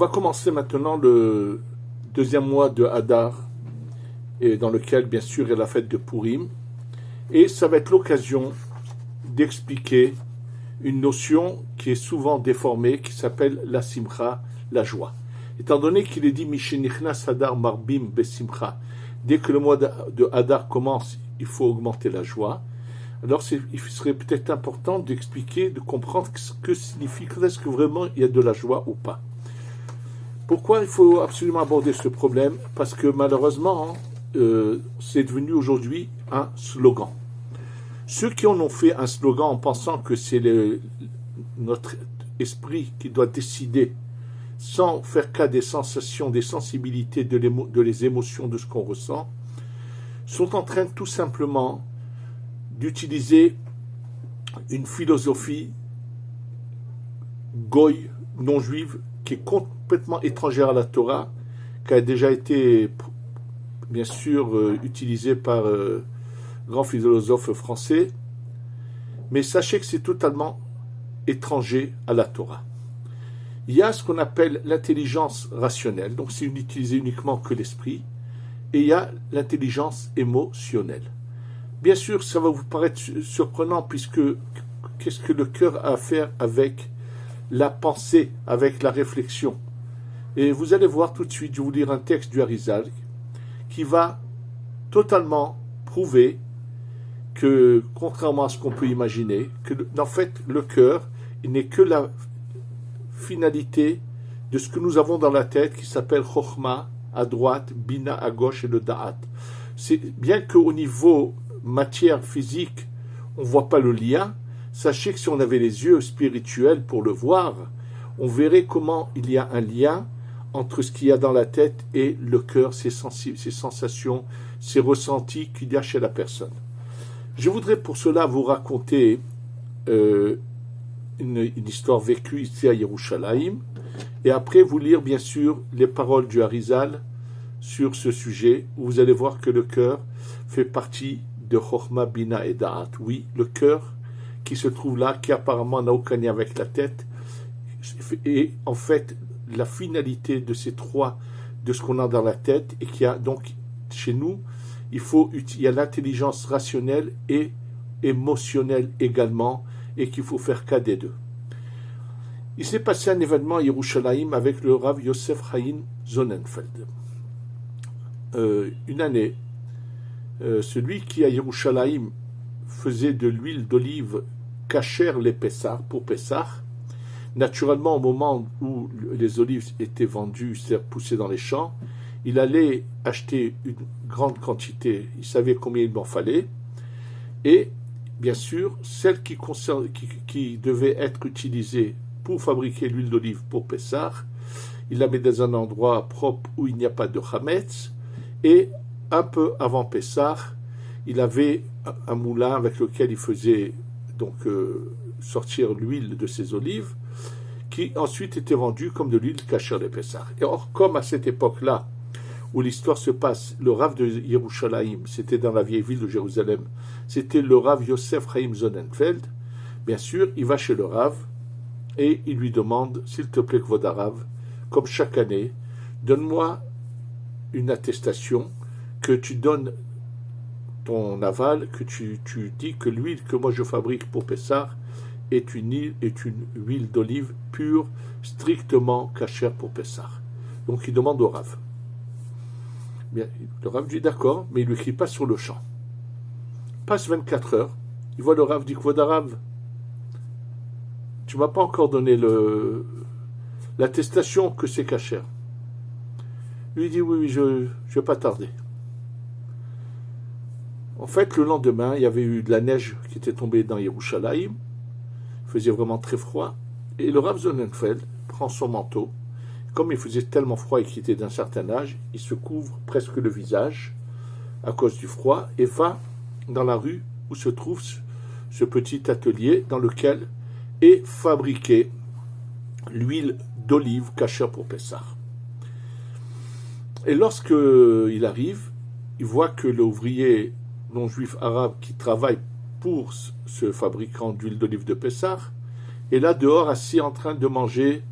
va commencer maintenant le deuxième mois de Hadar, et dans lequel, bien sûr, il y a la fête de Purim. Et ça va être l'occasion d'expliquer une notion qui est souvent déformée, qui s'appelle la simcha, la joie. Étant donné qu'il est dit Mishenichnas Hadar Marbim Besimcha, dès que le mois de Hadar commence, il faut augmenter la joie. Alors il serait peut-être important d'expliquer, de comprendre ce que signifie, est-ce que vraiment il y a de la joie ou pas. Pourquoi il faut absolument aborder ce problème? Parce que malheureusement, c'est devenu aujourd'hui un slogan. Ceux qui en ont fait un slogan en pensant que c'est notre esprit qui doit décider, sans faire cas des sensations, des sensibilités, de les émotions, de ce qu'on ressent, sont en train tout simplement d'utiliser une philosophie goy, non juive, qui est complètement étrangère à la Torah, qui a déjà été, bien sûr, utilisée par grand philosophe français, mais sachez que c'est totalement étranger à la Torah. Il y a ce qu'on appelle l'intelligence rationnelle, donc c'est utilisé uniquement que l'esprit, et il y a l'intelligence émotionnelle. Bien sûr, ça va vous paraître surprenant, puisque qu'est-ce que le cœur a à faire avec la pensée, avec la réflexion? Et vous allez voir tout de suite, je vais vous lire un texte du Harizal, qui va totalement prouver que, contrairement à ce qu'on peut imaginer, que en fait, le cœur, il n'est que la finalité de ce que nous avons dans la tête, qui s'appelle Chokhma à droite, Bina à gauche et le Da'at. C'est bien qu'au niveau matière physique, on ne voit pas le lien. Sachez que si on avait les yeux spirituels pour le voir, on verrait comment il y a un lien entre ce qu'il y a dans la tête et le cœur, ses sensations, ses ressentis qu'il y a chez la personne. Je voudrais pour cela vous raconter une histoire vécue ici à Yerushalayim, et après vous lire bien sûr les paroles du Harizal sur ce sujet, où vous allez voir que le cœur fait partie de Chokhma, Bina et Da'at. Oui, le cœur qui se trouve là, qui apparemment n'a aucun lien avec la tête, et en fait la finalité de ces trois, de ce qu'on a dans la tête, et qui a donc chez nous, il y a l'intelligence rationnelle et émotionnelle également, et qu'il faut faire cas des deux. Il s'est passé un événement à Yerushalayim avec le Rav Yosef Chaim Sonnenfeld. Une année, celui qui à Yerushalayim faisait de l'huile d'olive kasher les Pessah, pour Pessah, naturellement au moment où les olives étaient vendues, c'est-à-dire poussées dans les champs, il allait acheter une grande quantité, il savait combien il en fallait, et bien sûr, celle qui devait être utilisée pour fabriquer l'huile d'olive pour Pessah, il la met dans un endroit propre où il n'y a pas de chametz, et un peu avant Pessah, il avait un moulin avec lequel il faisait donc sortir l'huile de ses olives, qui ensuite était vendue comme de l'huile kasher de Pessah. Et or, comme à cette époque-là, où l'histoire se passe, le Rav de Yerushalayim, c'était dans la vieille ville de Jérusalem, c'était le Rav Yosef Chaim Sonnenfeld, bien sûr, il va chez le Rav, et il lui demande, s'il te plaît, Kvod Harav, comme chaque année, donne-moi une attestation, que tu donnes ton aval, que tu dis que l'huile que moi je fabrique pour Pessah est une huile d'olive pure, strictement kasher pour Pessah. Donc il demande au Rav. Bien, le Rav dit d'accord, mais il ne lui écrit pas sur le champ. Passe 24 heures, il voit le Rav, dit Kvod Harav, tu ne m'as pas encore donné l'attestation que c'est kasher. Lui dit oui, je ne vais pas tarder. En fait, le lendemain, il y avait eu de la neige qui était tombée dans Yerushalayim, il faisait vraiment très froid, et le Rav Sonnenfeld prend son manteau. Comme il faisait tellement froid et qu'il était d'un certain âge, il se couvre presque le visage à cause du froid et va dans la rue où se trouve ce petit atelier dans lequel est fabriquée l'huile d'olive kasher pour Pessah. Et lorsque il arrive, il voit que l'ouvrier non-juif arabe qui travaille pour ce fabricant d'huile d'olive de Pessah est là dehors assis en train de manger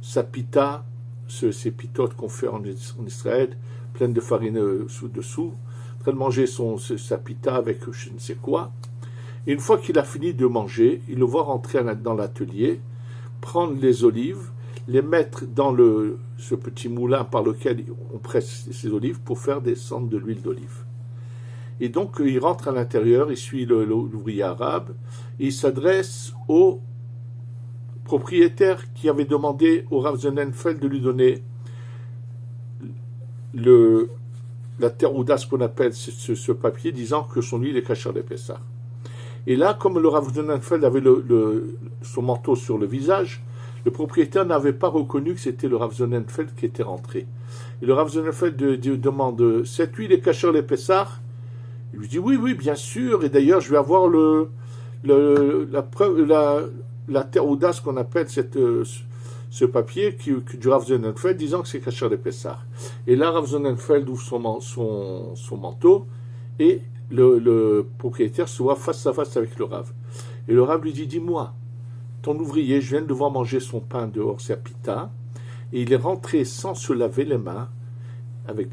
sa pita ces pitotes qu'on fait en Israël, pleines de farine dessous, en train de manger sa pita avec je ne sais quoi. Et une fois qu'il a fini de manger, il le voit rentrer dans l'atelier, prendre les olives, les mettre dans ce petit moulin par lequel on presse ces olives pour faire descendre de l'huile d'olive. Et donc il rentre à l'intérieur, il suit l'ouvrier arabe, et il s'adresse au propriétaire qui avait demandé au Rav Sonnenfeld de lui donner la terouda, ce qu'on appelle ce papier, disant que son huile est cachère des Pessah. Et là, comme le Rav Sonnenfeld avait son manteau sur le visage, le propriétaire n'avait pas reconnu que c'était le Rav Sonnenfeld qui était rentré. Et le Rav Sonnenfeld demande « Cette huile est cachère des Pessah ?» Il lui dit « Oui, bien sûr, et d'ailleurs, je vais avoir la preuve, la terouda, ce qu'on appelle ce papier du Rav Sonnenfeld, disant que c'est cachère des Pessah. » Et là, Rav Sonnenfeld ouvre son manteau, et le propriétaire se voit face à face avec le Rav. Et le Rav lui dit « Dis-moi, ton ouvrier, je viens de le voir manger son pain dehors, sa pita, et il est rentré sans se laver les mains, avec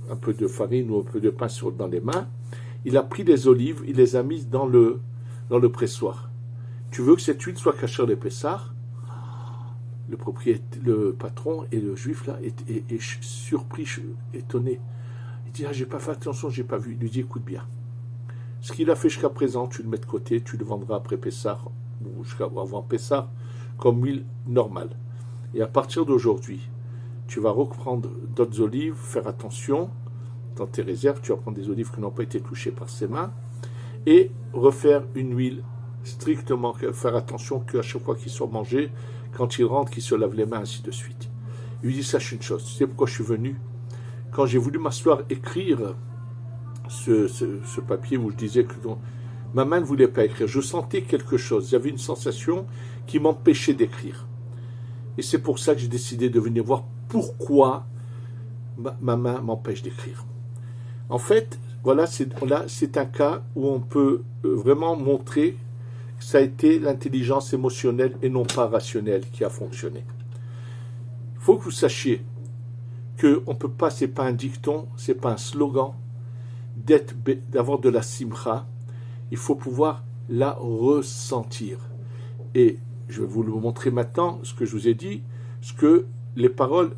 un peu de farine ou un peu de pain dans les mains. Il a pris des olives, il les a mises dans le pressoir. Tu veux que cette huile soit cachère des Pessah ?» Le patron et le juif là est surpris, étonné. Il dit « Ah, j'ai pas fait attention, j'ai pas vu. » Il lui dit « Écoute bien, ce qu'il a fait jusqu'à présent, tu le mets de côté, tu le vendras après Pessah, ou avant Pessah, comme huile normale. Et à partir d'aujourd'hui, tu vas reprendre d'autres olives, faire attention dans tes réserves, tu vas prendre des olives qui n'ont pas été touchées par ses mains, et refaire une huile strictement, faire attention qu'à chaque fois qu'il soit mangé, quand il rentre, qu'il se lave les mains, ainsi de suite. Il lui dit, sache une chose, tu sais pourquoi je suis venu? Quand j'ai voulu m'asseoir, écrire ce papier où je disais que ma main ne voulait pas écrire, je sentais quelque chose, j'avais une sensation qui m'empêchait d'écrire. Et c'est pour ça que j'ai décidé de venir voir pourquoi ma main m'empêche d'écrire. En fait, voilà, c'est un cas où on peut vraiment montrer que ça a été l'intelligence émotionnelle et non pas rationnelle qui a fonctionné. Il faut que vous sachiez qu'on ne peut pas, c'est pas un dicton, c'est pas un slogan, d'avoir de la simcha, il faut pouvoir la ressentir. Et je vais vous le montrer maintenant, ce que je vous ai dit, les paroles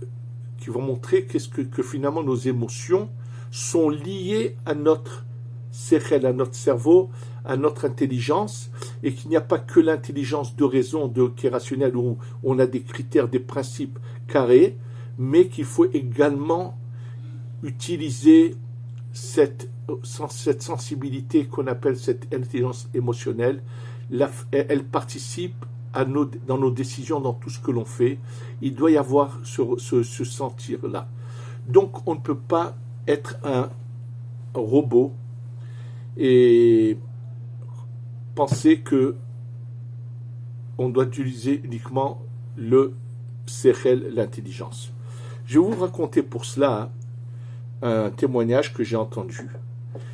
qui vont montrer que finalement nos émotions sont liées à notre sechel, à notre cerveau, à notre intelligence, et qu'il n'y a pas que l'intelligence de raison, qui est rationnelle, où on a des critères, des principes carrés, mais qu'il faut également utiliser cette sensibilité qu'on appelle cette intelligence émotionnelle. Elle participe dans nos décisions, dans tout ce que l'on fait. Il doit y avoir ce sentir-là. Donc on ne peut pas être un robot et penser que on doit utiliser uniquement le sechel, l'intelligence. Je vais vous raconter pour cela un témoignage que j'ai entendu.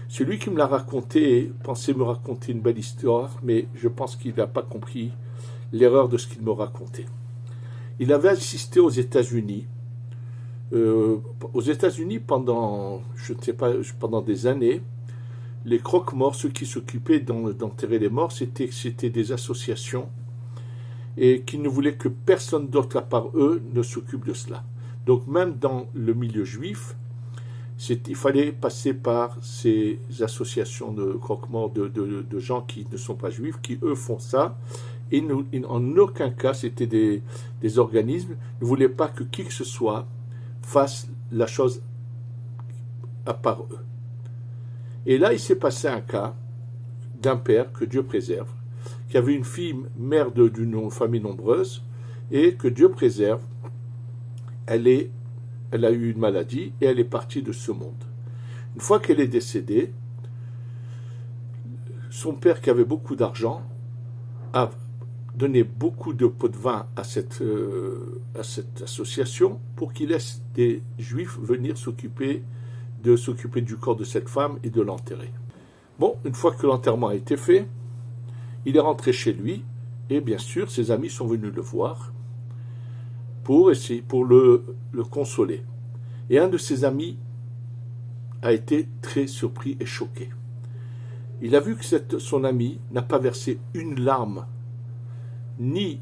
Celui qui me l'a raconté pensait me raconter une belle histoire, mais je pense qu'il n'a pas compris l'erreur de ce qu'il me racontait. Il avait assisté aux États-Unis. Pendant des années, les croque-morts, ceux qui s'occupaient d'enterrer les morts, c'était des associations et qui ne voulaient que personne d'autre à part eux ne s'occupe de cela. Donc même dans le milieu juif, il fallait passer par ces associations de croque-morts de gens qui ne sont pas juifs, qui eux font ça, et en aucun cas, c'était des organismes, ne voulaient pas que qui que ce soit fasse la chose à part eux. Et là, il s'est passé un cas d'un père, que Dieu préserve, qui avait une fille mère d'une famille nombreuse, et que Dieu préserve, elle a eu une maladie et elle est partie de ce monde. Une fois qu'elle est décédée, son père, qui avait beaucoup d'argent, a donné beaucoup de pots de vin à cette association pour qu'il laisse des juifs venir s'occuper du corps de cette femme et de l'enterrer. Bon, une fois que l'enterrement a été fait, il est rentré chez lui et bien sûr ses amis sont venus le voir pour essayer, pour le consoler. Et un de ses amis a été très surpris et choqué. Il a vu que son ami n'a pas versé une larme, ni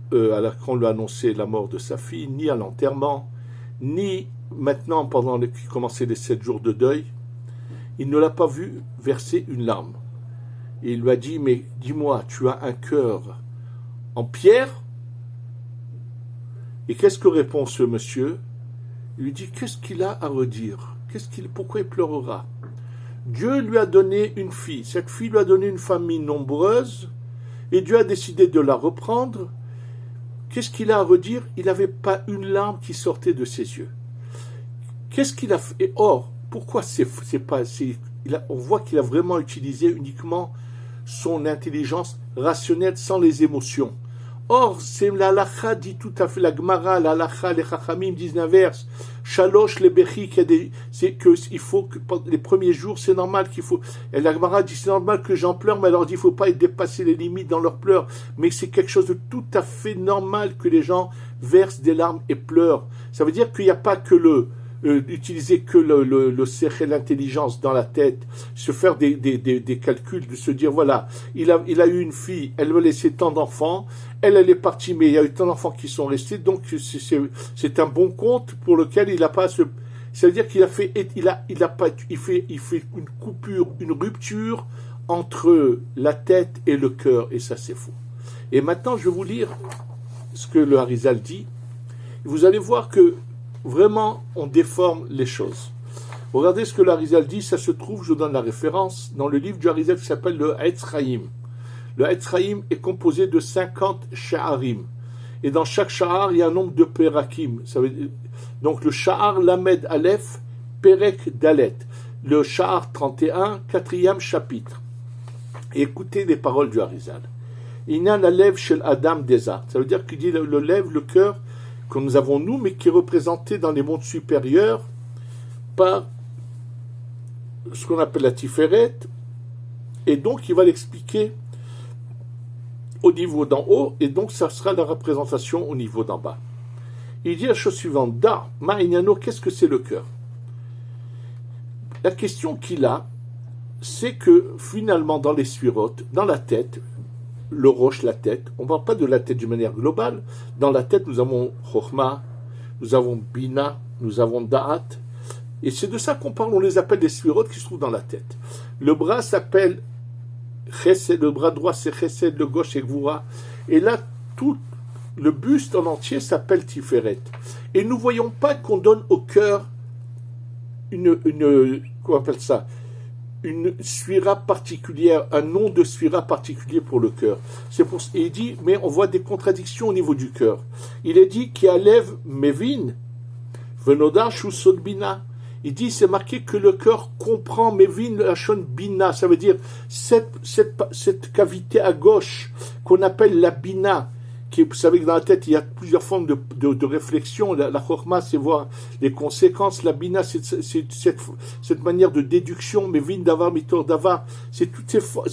quand on lui a annoncé la mort de sa fille, ni à l'enterrement, ni maintenant pendant qu'il commençait les 7 jours de deuil. Il ne l'a pas vu verser une larme. Et il lui a dit, mais dis-moi, tu as un cœur en pierre? Et qu'est-ce que répond ce monsieur? Il lui dit, qu'est-ce qu'il a à redire? Pourquoi il pleurera? Dieu lui a donné une fille. Cette fille lui a donné une famille nombreuse et Dieu a décidé de la reprendre. Qu'est-ce qu'il a à redire? Il n'avait pas une larme qui sortait de ses yeux. Qu'est-ce qu'il a fait? Et or, pourquoi on voit qu'il a vraiment utilisé uniquement son intelligence rationnelle sans les émotions. Or, c'est la halakha dit tout à fait, la Gemara, la halakha, les chachamim disent l'inverse. Shalosh, les bechi, c'est que il faut que les premiers jours, c'est normal qu'il faut. Et la Gemara dit c'est normal que j'en pleure, mais alors dit il faut pas dépasser les limites dans leurs pleurs. Mais c'est quelque chose de tout à fait normal que les gens versent des larmes et pleurent. Ça veut dire qu'il n'y a pas que utiliser que le cercle, l'intelligence dans la tête, se faire des calculs, de se dire voilà, il a eu une fille, elle veut laisser tant d'enfants, elle est partie, mais il y a eu tant d'enfants qui sont restés, donc c'est un bon compte pour lequel il n'a pas ça veut dire qu'il a fait, il fait une coupure, une rupture entre la tête et le cœur, et ça c'est faux. Et maintenant je vais vous lire ce que le Harizal dit. Vous allez voir que vraiment, on déforme les choses. Regardez ce que l'Harizal dit, ça se trouve, je vous donne la référence, dans le livre du Harizal qui s'appelle le Etz Chaim. Le Etz Chaim est composé de 50 sha'arim. Et dans chaque sha'ar, il y a un nombre de perakim. Donc le sha'ar Lamed Aleph, Perek Dalet. Le sha'ar 31, 4e chapitre. Et écoutez les paroles du Harizal. Inan la lève shel Adam Deza. Ça veut dire qu'il dit le lève, le cœur, que nous avons nous, mais qui est représenté dans les mondes supérieurs par ce qu'on appelle la Tiferet, et donc il va l'expliquer au niveau d'en haut, et donc ça sera la représentation au niveau d'en bas. Il dit la chose suivante, Da, Ma'inano, qu'est-ce que c'est le cœur? La question qu'il a, c'est que finalement dans les suirotes, dans la tête, le roche, la tête, on ne parle pas de la tête d'une manière globale. Dans la tête, nous avons Chokhmah, nous avons Bina, nous avons Da'at. Et c'est de ça qu'on parle, on les appelle les sphirot qui se trouvent dans la tête. Le bras s'appelle Chesed, le bras droit c'est Chesed, le gauche c'est Gvura. Et là, tout le buste en entier s'appelle Tiferet. Et nous ne voyons pas qu'on donne au cœur comment on appelle ça? Une sphira particulière, un nom de sphira particulier pour le cœur. Et il dit, mais on voit des contradictions au niveau du cœur. Il est dit qu'il lève Mevin, Venodar Shusod Bina. Il dit, c'est marqué que le cœur comprend Mevin Lachon Bina. Ça veut dire cette cavité à gauche qu'on appelle la Bina. Vous savez que dans la tête, il y a plusieurs formes de réflexion. La Chokhmah, c'est voir les conséquences. La Bina, c'est cette manière de déduction. Mais Vin Davar, Mitor Davar, c'est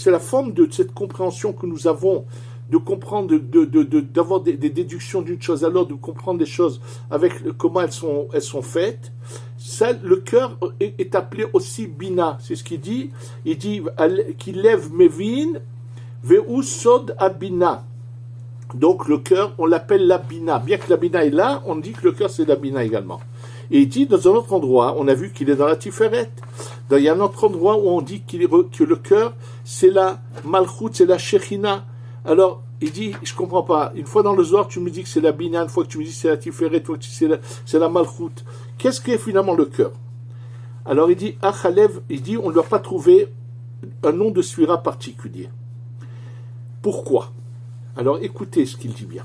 la forme de cette compréhension que nous avons, de comprendre, d'avoir des déductions d'une chose à l'autre, de comprendre les choses avec comment elles sont faites. Ça, le cœur est appelé aussi Bina. C'est ce qu'il dit. Il dit qu'il lève Mevin, Ve'u Sod Abina. Donc le cœur, on l'appelle la Bina. Bien que la Bina est là, on dit que le cœur c'est la Bina également. Et il dit dans un autre endroit, on a vu qu'il est dans la Tiferet. Il y a un autre endroit où on dit que le cœur c'est la Malchut, c'est la Shechina. Alors il dit, je comprends pas. Une fois dans le Zohar, tu me dis que c'est la Bina, une fois que tu me dis que c'est la Tiferet, une fois que c'est la Malchut. Qu'est-ce qu'est finalement le cœur? Alors il dit, Achalev, il dit, on ne doit pas trouver un nom de Sphira particulier. Pourquoi? Alors écoutez ce qu'il dit bien.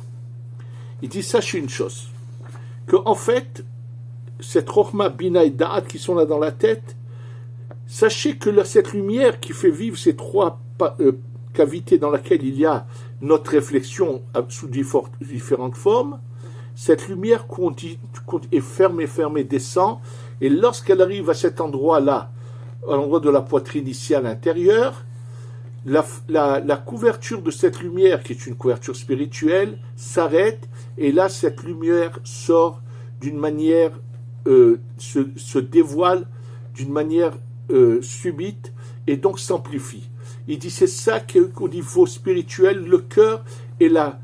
Il dit, sachez une chose, que en fait, cette Chokhmah, Bina et Da'at qui sont là dans la tête, sachez que cette lumière qui fait vivre ces trois cavités dans lesquelles il y a notre réflexion sous différentes formes, cette lumière est fermée, descend, et lorsqu'elle arrive à cet endroit-là, à l'endroit de la poitrine ici à l'intérieur, la couverture de cette lumière, qui est une couverture spirituelle, s'arrête, et là, cette lumière sort d'une manière, se dévoile d'une manière subite, et donc s'amplifie. Il dit, c'est ça qu'au niveau spirituel, le cœur est la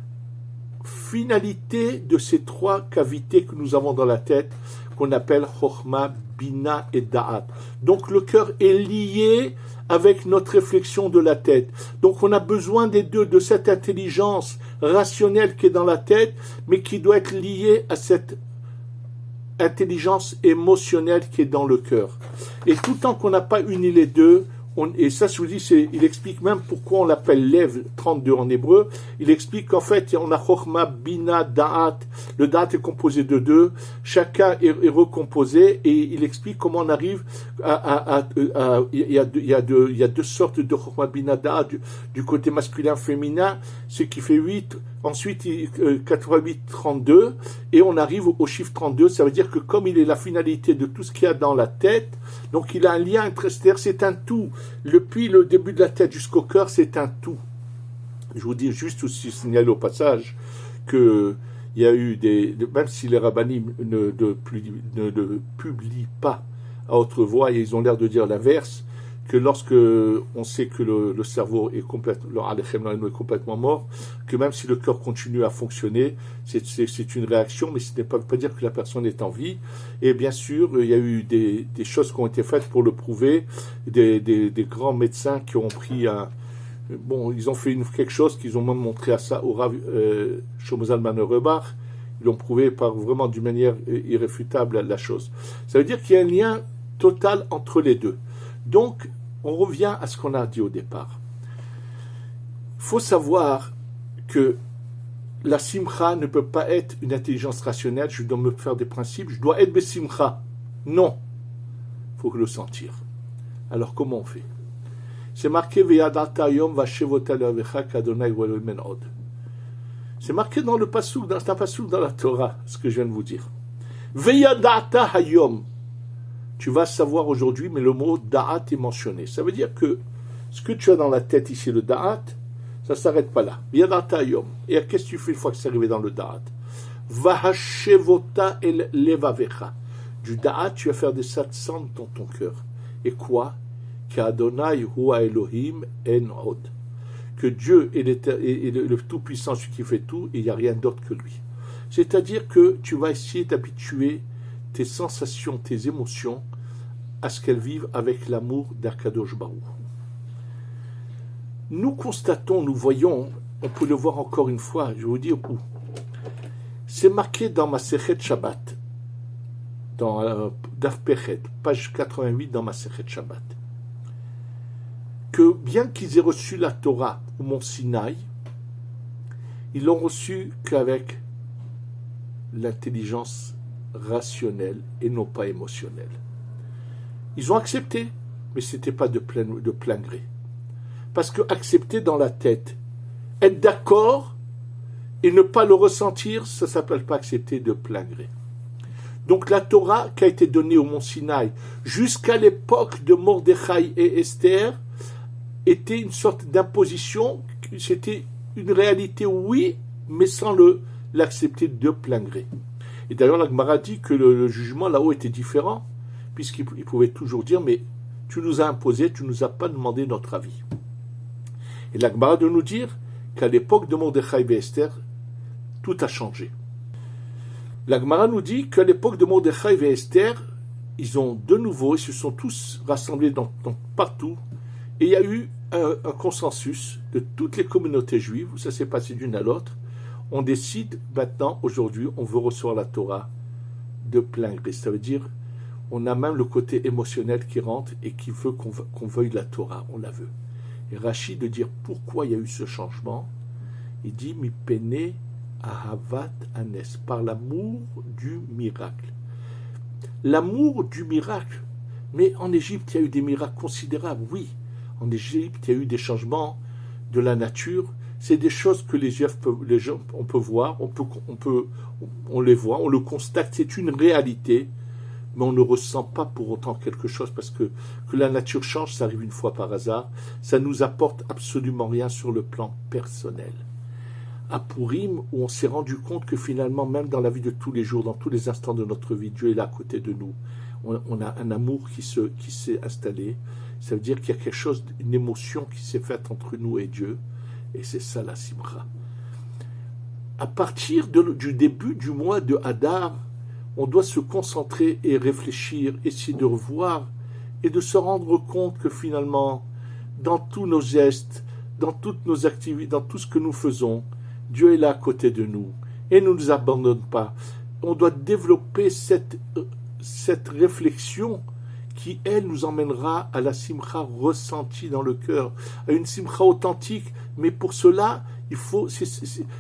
finalité de ces trois cavités que nous avons dans la tête, qu'on appelle Chokhma, Bina et Da'at. Donc le cœur est lié avec notre réflexion de la tête. Donc on a besoin des deux, de cette intelligence rationnelle qui est dans la tête, mais qui doit être liée à cette intelligence émotionnelle qui est dans le cœur. Et tout le temps qu'on n'a pas uni les deux, et ça, je vous dis, il explique même pourquoi on l'appelle Lev 32 en hébreu. Il explique qu'en fait, on a Chokhma, Bina, Da'at. Le Da'at est composé de deux. Chacun est recomposé. Et il explique comment on arrive il y a deux sortes de Chokhma, Bina, Da'at du côté masculin, féminin. Ce qui fait 8. Ensuite, 88, 32. Et on arrive au chiffre 32. Ça veut dire que comme il est la finalité de tout ce qu'il y a dans la tête, donc il a un lien entre, c'est un tout. Depuis le début de la tête jusqu'au cœur, c'est un tout. Je vous dis juste aussi signaler au passage que il y a eu même si les rabbinim ne publient pas à haute voix, et ils ont l'air de dire l'inverse, que lorsque on sait que le cerveau est complètement mort, que même si le cœur continue à fonctionner, c'est une réaction, mais ce n'est pas dire que la personne est en vie. Et bien sûr, il y a eu des choses qui ont été faites pour le prouver, des grands médecins qui ont pris ils ont fait quelque chose qu'ils ont même montré à ça au Rav Shlomo Zalman Auerbach. Ils l'ont prouvé vraiment d'une manière irréfutable la chose. Ça veut dire qu'il y a un lien total entre les deux. Donc, on revient à ce qu'on a dit au départ. Il faut savoir que la simcha ne peut pas être une intelligence rationnelle. Je dois me faire des principes. Je dois être besimcha. Non. Il faut le sentir. Alors, comment on fait? C'est marqué Veyadata yom vashevota le'avecha k'Adonai Elohim od. C'est marqué dans le passouk, c'est un passouk dans la Torah, ce que je viens de vous dire. Veyadata hayom. Tu vas savoir aujourd'hui, mais le mot da'at est mentionné. Ça veut dire que ce que tu as dans la tête ici, le da'at, ça ne s'arrête pas là. Veyadata yom. Et qu'est-ce que tu fais une fois que c'est arrivé dans le da'at? Vahashevota el levavecha. Du da'at, tu vas faire des satsang dans ton cœur. Et quoi? Qu'Adonai hua Elohim en od. Que Dieu est le Tout-Puissant, celui qui fait tout, et il n'y a rien d'autre que lui. C'est-à-dire que tu vas essayer d'habituer tes sensations, tes émotions, à ce qu'elles vivent avec l'amour d'Akadosh Baruch. Nous constatons, nous voyons, on peut le voir encore une fois, je vais vous dire où. C'est marqué dans Masechet Shabbat, dans Daf Pechet, page 88 dans Masechet Shabbat, que bien qu'ils aient reçu la Torah au mont Sinaï, ils l'ont reçue qu'avec l'intelligence rationnelle et non pas émotionnelle. Ils ont accepté, mais ce n'était pas de plein gré. Parce que accepter dans la tête, être d'accord et ne pas le ressentir, ça ne s'appelle pas accepter de plein gré. Donc la Torah qui a été donnée au mont Sinaï jusqu'à l'époque de Mordechai et Esther était une sorte d'imposition, c'était une réalité, oui, mais sans l'accepter de plein gré. Et d'ailleurs, la Gemara dit que le jugement là-haut était différent, puisqu'il pouvait toujours dire, mais tu nous as imposé, tu ne nous as pas demandé notre avis. Et la Gemara de nous dire qu'à l'époque de Mordechai et Esther, tout a changé. La Gemara nous dit qu'à l'époque de Mordechai et Esther, ils ont de nouveau, ils se sont tous rassemblés partout, et il y a eu un consensus de toutes les communautés juives, où ça s'est passé d'une à l'autre. On décide maintenant, aujourd'hui, on veut recevoir la Torah de plein gré. Ça veut dire, on a même le côté émotionnel qui rentre et qui veut qu'on veuille la Torah, on la veut. Et Rashi de dire pourquoi il y a eu ce changement, il dit mi pene ahavat anes, par l'amour du miracle. L'amour du miracle. Mais en Égypte, il y a eu des miracles considérables, oui. En Égypte, il y a eu des changements de la nature. C'est des choses que les gens, on peut voir, on les voit, on le constate. C'est une réalité mais on ne ressent pas pour autant quelque chose, parce que la nature change, ça arrive une fois par hasard, ça nous apporte absolument rien sur le plan personnel. À Pourim, où on s'est rendu compte que finalement, même dans la vie de tous les jours, dans tous les instants de notre vie, Dieu est là à côté de nous. On a un amour qui s'est installé. Ça veut dire qu'il y a quelque chose, une émotion qui s'est faite entre nous et Dieu. Et c'est ça la Simcha. À partir du début du mois de Hadar, on doit se concentrer et réfléchir, essayer de revoir et de se rendre compte que finalement, dans tous nos gestes, dans toutes nos activités, dans tout ce que nous faisons, Dieu est là à côté de nous et ne nous abandonne pas. On doit développer cette réflexion qui, elle, nous emmènera à la simcha ressentie dans le cœur, à une simcha authentique. Mais pour cela, il faut...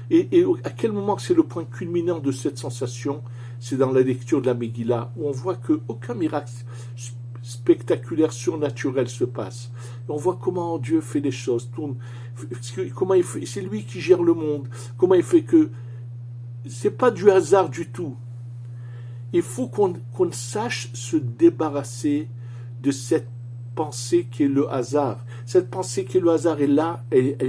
Et à quel moment c'est le point culminant de cette sensation? C'est dans la lecture de la Megillah, où on voit qu'aucun miracle spectaculaire, surnaturel se passe. Et on voit comment Dieu fait les choses, comment il fait, c'est lui qui gère le monde, comment il fait que... C'est pas du hasard du tout. Il faut qu'on sache se débarrasser de cette pensée qui est le hasard. Cette pensée qui est le hasard est là,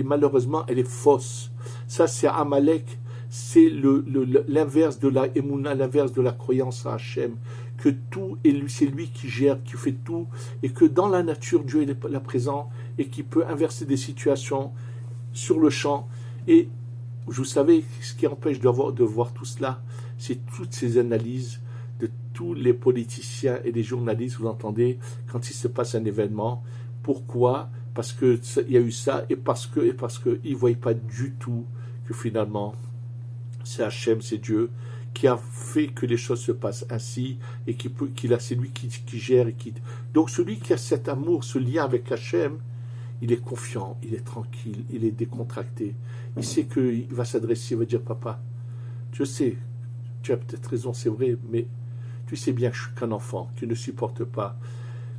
malheureusement, elle est fausse. Ça, c'est Amalek, c'est l'inverse de la Emouna, l'inverse de la croyance à Hachem, que tout, c'est lui qui gère, qui fait tout, et que dans la nature, Dieu est là présent, et qui peut inverser des situations sur le champ. Et vous savez, ce qui empêche de voir tout cela, c'est toutes ces analyses de tous les politiciens et les journalistes, vous entendez, quand il se passe un événement. Pourquoi? Parce qu'il y a eu ça, et parce que ils ne voient pas du tout que finalement, c'est Hachem, c'est Dieu, qui a fait que les choses se passent ainsi, et c'est lui qui gère. Donc celui qui a cet amour, ce lien avec Hachem, il est confiant, il est tranquille, il est décontracté. Il sait qu'il va s'adresser, il va dire, papa, je sais, tu as peut-être raison, c'est vrai, mais tu sais bien que je suis qu'un enfant, qui ne supporte pas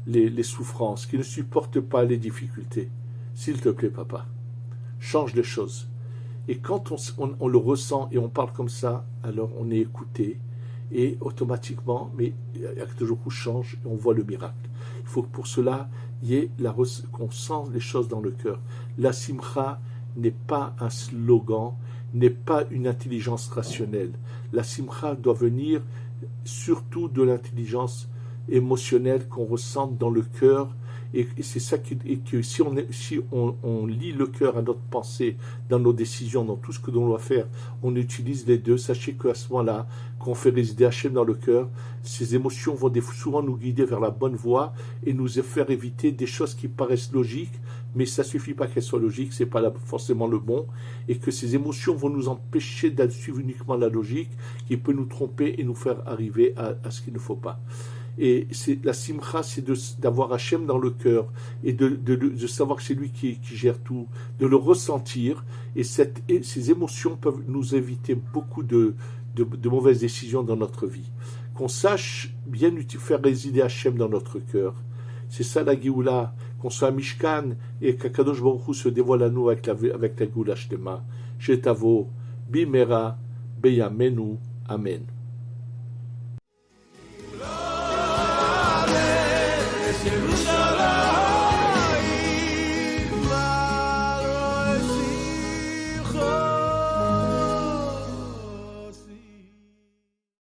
les souffrances, qui ne supporte pas les difficultés. S'il te plaît, papa, change les choses. Et quand on le ressent et on parle comme ça, alors on est écouté, et automatiquement, mais toujours qu'on change et on voit le miracle. Il faut que pour cela, il y ait qu'on sente les choses dans le cœur. La simcha n'est pas un slogan, n'est pas une intelligence rationnelle. La simcha doit venir surtout de l'intelligence émotionnelle qu'on ressent dans le cœur. Et c'est ça que si on lie le cœur à notre pensée, dans nos décisions, dans tout ce que l'on doit faire, on utilise les deux. Sachez qu'à ce moment-là, quand on fait résider Hachem dans le cœur, ces émotions vont souvent nous guider vers la bonne voie et nous faire éviter des choses qui paraissent logiques, mais ça ne suffit pas qu'elles soient logiques, ce n'est pas forcément le bon, et que ces émotions vont nous empêcher de suivre uniquement la logique, qui peut nous tromper et nous faire arriver à ce qu'il ne faut pas. Et la simcha, c'est d'avoir Hachem dans le cœur et de savoir que c'est lui qui gère tout, de le ressentir. Et ces émotions peuvent nous éviter beaucoup de mauvaises décisions dans notre vie. Qu'on sache bien faire résider Hachem dans notre cœur. C'est ça la Géoula, qu'on soit à Mishkan et qu'Akadosh Baruch Hu se dévoile à nous avec la Géoula Shlema. Shetavo, Bimera, Beyamenu, Amen.